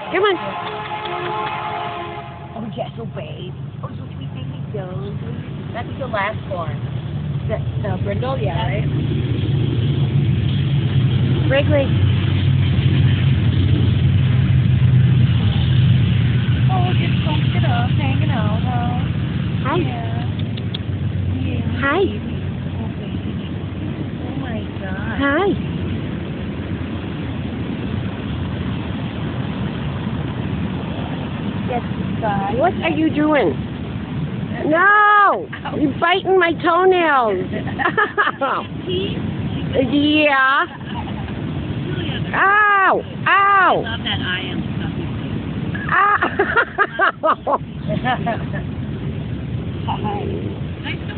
Come on. Oh, yes, oh, babe. Oh, so sweet baby goes. That's the last one. The brindle, yeah, right? Wrigley. Oh, just pumped it up, hanging out, huh? Hi. Yeah. Hi. Oh, my God. Hi. Yes, God. What are you doing? No! You're biting my toenails. Yeah. Ow! Ow! I love that I am Ow! stuff. Nice to